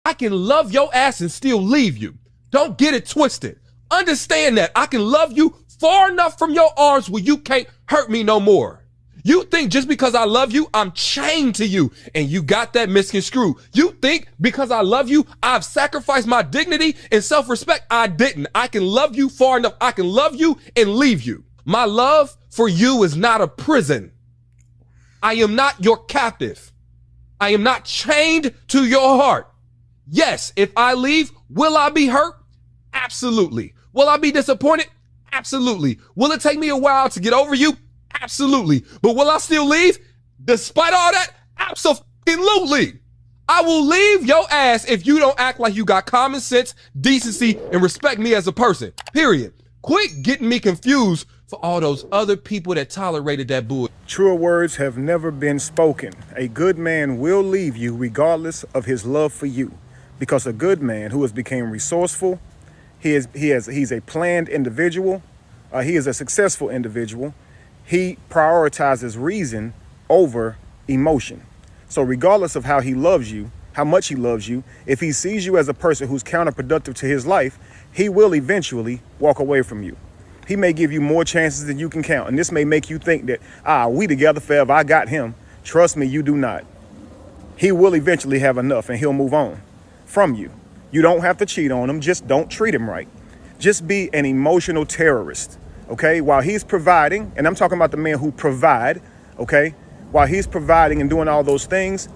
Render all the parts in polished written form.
I can love your ass and still leave you. Don't get it twisted. Understand that I can love you far enough from your arms where you can't hurt me no more. You think just because I love you, I'm chained to you, and you got that misconstrued. You think because I love you, I've sacrificed my dignity and self-respect. I didn't. I can love you far enough. I can love you and leave you. My love for you is not a prison. I am not your captive. I am not chained to your heart. Yes, if I leave, will I be hurt? Absolutely. Will I be disappointed? Absolutely. Will it take me a while to get over you? Absolutely. But will I still leave? Despite all that? Absolutely. I will leave your ass if you don't act like you got common sense, decency, and respect me as a person. Period. Quit getting me confused for all those other people that tolerated that bull. Truer words have never been spoken. A good man will leave you regardless of his love for you, because a good man who has become resourceful, he's a planned individual, he is a successful individual. He prioritizes reason over emotion. So regardless of how he loves you, how much he loves you, if he sees you as a person who's counterproductive to his life, he will eventually walk away from you. He may give you more chances than you can count. And this may make you think that, we together forever, I got him. Trust me, you do not. He will eventually have enough and he'll move on from you. You don't have to cheat on him. Just don't treat him right. Just be an emotional terrorist. Okay, while he's providing, and I'm talking about the men who provide, okay, while he's providing and doing all those things,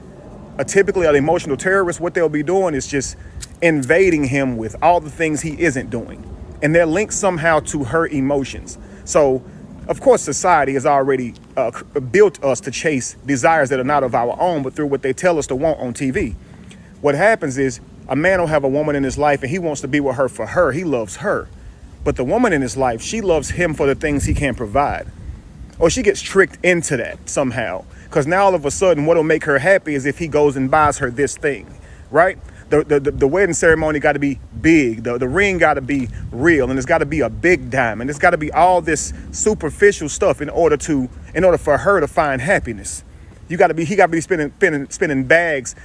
typically an emotional terrorist, what they'll be doing is just invading him with all the things he isn't doing. And they're linked somehow to her emotions. So, of course, society has already built us to chase desires that are not of our own, but through what they tell us to want on TV. What happens is a man will have a woman in his life and he wants to be with her for her. He loves her. But the woman in his life, she loves him for the things he can't provide. Or she gets tricked into that somehow. Because now all of a sudden, what'll make her happy is if he goes and buys her this thing, right? The wedding ceremony got to be big. The ring got to be real. And it's got to be a big diamond. It's got to be all this superficial stuff in order for her to find happiness. He got to be spending bags,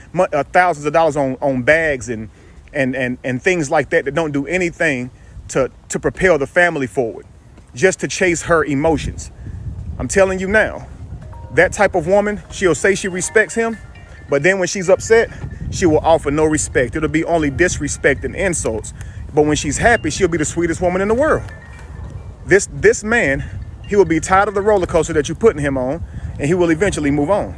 thousands of dollars on bags and things like that don't do anything to propel the family forward, just to chase her emotions. I'm telling you now, that type of woman, she'll say she respects him, but then when she's upset, she will offer no respect. It'll be only disrespect and insults. But when she's happy, she'll be the sweetest woman in the world. This man, he will be tired of the roller coaster that you're putting him on, and he will eventually move on.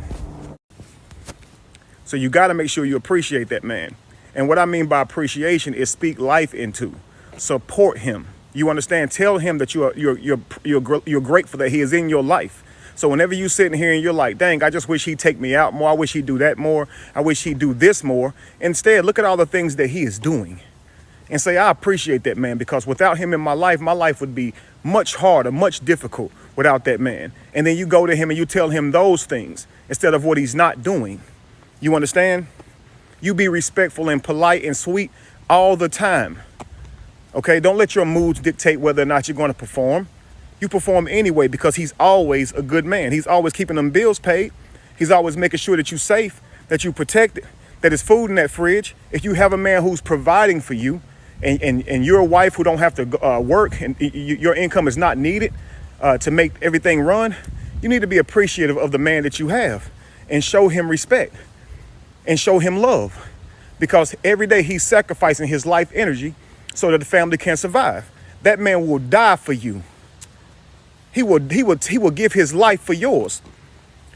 So you got to make sure you appreciate that man. And what I mean by appreciation is speak life into. Support him. You understand? Tell him that you're grateful that he is in your life. So whenever you sitting here and you're like, dang, I just wish he'd take me out more. I wish he'd do that more. I wish he'd do this more. Instead, look at all the things that he is doing and say, I appreciate that man, because without him in my life would be much harder, much difficult without that man. And then you go to him and you tell him those things instead of what he's not doing. You understand? You be respectful and polite and sweet all the time. Okay, don't let your moods dictate whether or not you're going to perform. You perform anyway because he's always a good man. He's always keeping them bills paid. He's always making sure that you're safe, that you're protected, that there's food in that fridge. If you have a man who's providing for you and you're a wife who don't have to work and your income is not needed to make everything run, you need to be appreciative of the man that you have and show him respect and show him love, because every day he's sacrificing his life energy so that the family can survive. That man will die for you. He will give his life for yours.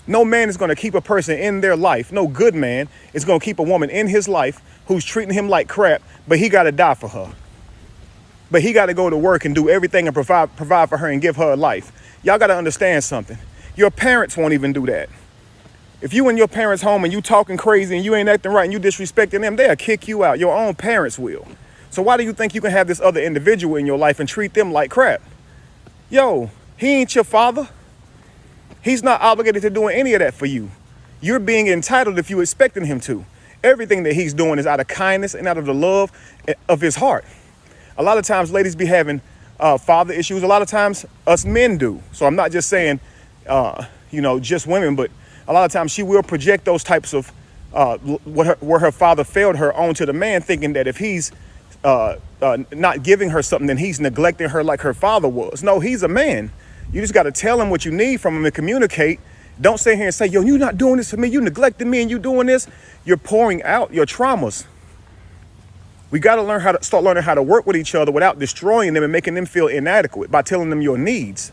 No man is going to keep a person in their life. No good man is going to keep a woman in his life who's treating him like crap, but he got to die for her. But he got to go to work and do everything and provide for her and give her a life. Y'all got to understand something. Your parents won't even do that. If you in your parents' home and you talking crazy and you ain't acting right and you disrespecting them, they'll kick you out. Your own parents will. So why do you think you can have this other individual in your life and treat them like crap? Yo, he ain't your father. He's not obligated to doing any of that for you. You're being entitled if you're expecting him to. Everything that he's doing is out of kindness and out of the love of his heart. A lot of times ladies be having father issues. A lot of times us men do. So I'm not just saying, just women, but a lot of times she will project those types of where her father failed her onto the man, thinking that if he's not giving her something, then he's neglecting her like her father was. No, he's a man. You just got to tell him what you need from him and communicate. Don't sit here and say, yo, you're not doing this for me. You neglected me and you doing this. You're pouring out your traumas. We got to start learning how to work with each other without destroying them and making them feel inadequate by telling them your needs.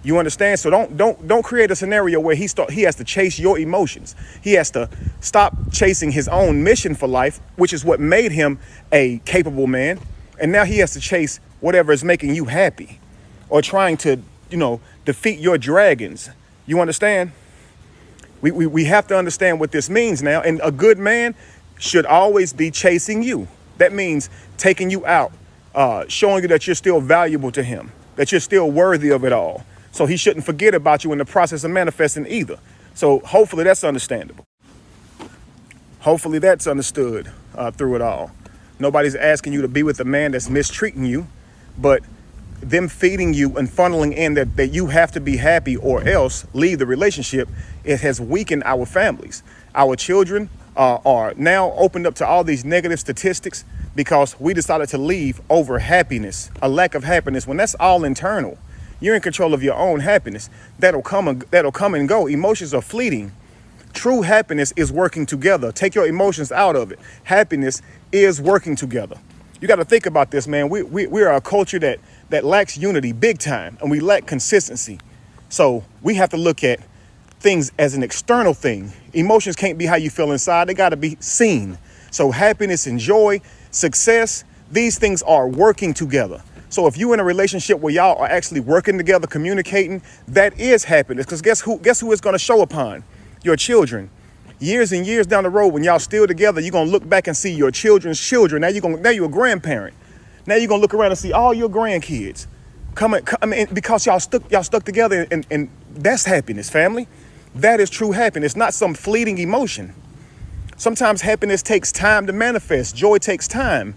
You understand? So don't create a scenario where he has to chase your emotions. He has to stop chasing his own mission for life, which is what made him a capable man. And now he has to chase whatever is making you happy or trying to, defeat your dragons. You understand? We have to understand what this means now. And a good man should always be chasing you. That means taking you out, showing you that you're still valuable to him, that you're still worthy of it all. So he shouldn't forget about you in the process of manifesting either. So hopefully that's understandable. Hopefully that's understood through it all. Nobody's asking you to be with a man that's mistreating you, but them feeding you and funneling in that you have to be happy or else leave the relationship. It has weakened our families. Our children are now opened up to all these negative statistics because we decided to leave over happiness, a lack of happiness, when that's all internal. You're in control of your own happiness. That'll come and go. Emotions are fleeting. True happiness is working together. Take your emotions out of it. Happiness is working together. You got to think about this, man. We are a culture that lacks unity big time, and we lack consistency. So we have to look at things as an external thing. Emotions can't be how you feel inside. They got to be seen. So happiness and joy, success, these things are working together. So if you're in a relationship where y'all are actually working together, communicating, that is happiness. Because guess who it's going to show upon? Your children. Years and years down the road, when y'all still together, you're going to look back and see your children's children. Now you're a grandparent. Now you're going to look around and see all your grandkids coming because y'all stuck together, and that's happiness, family. That is true happiness, not some fleeting emotion. Sometimes happiness takes time to manifest. Joy takes time.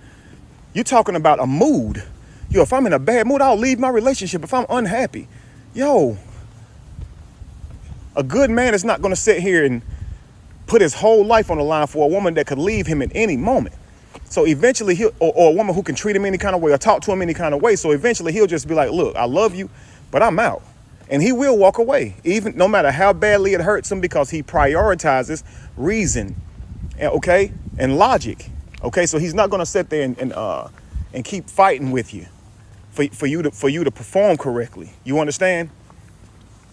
You're talking about a mood. Yo, if I'm in a bad mood, I'll leave my relationship if I'm unhappy. Yo, a good man is not going to sit here and put his whole life on the line for a woman that could leave him at any moment. So eventually or a woman who can treat him any kind of way or talk to him any kind of way. So eventually he'll just be like, look, I love you, but I'm out. And he will walk away, even no matter how badly it hurts him, because he prioritizes reason, okay, and logic. Okay, so he's not going to sit there and keep fighting with you for you to perform correctly. You understand?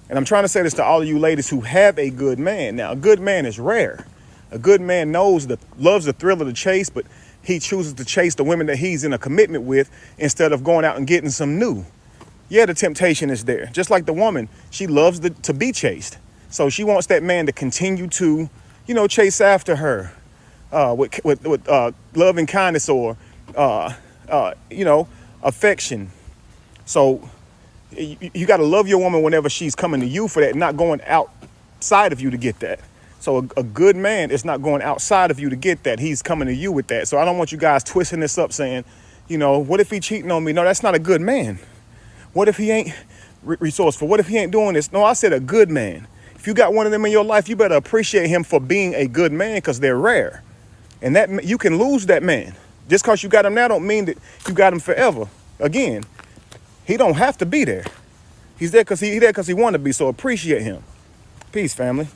And I'm trying to say this to all of you ladies who have a good man. Now, a good man is rare. A good man loves the thrill of the chase, but he chooses to chase the women that he's in a commitment with instead of going out and getting some new. Yeah, the temptation is there. Just like the woman, she loves to be chased. So she wants that man to continue to, chase after her with love and kindness or, affection. So you got to love your woman whenever she's coming to you for that, not going outside of you to get that. So a good man is not going outside of you to get that. He's coming to you with that. So I don't want you guys twisting this up saying, what if he cheating on me? No, that's not a good man. What if he ain't resourceful? What if he ain't doing this? No, I said a good man. If you got one of them in your life, you better appreciate him for being a good man, because they're rare. And that you can lose that man. Just because you got him now don't mean that you got him forever. Again, he don't have to be there. He's there because he want to be. So appreciate him. Peace, family.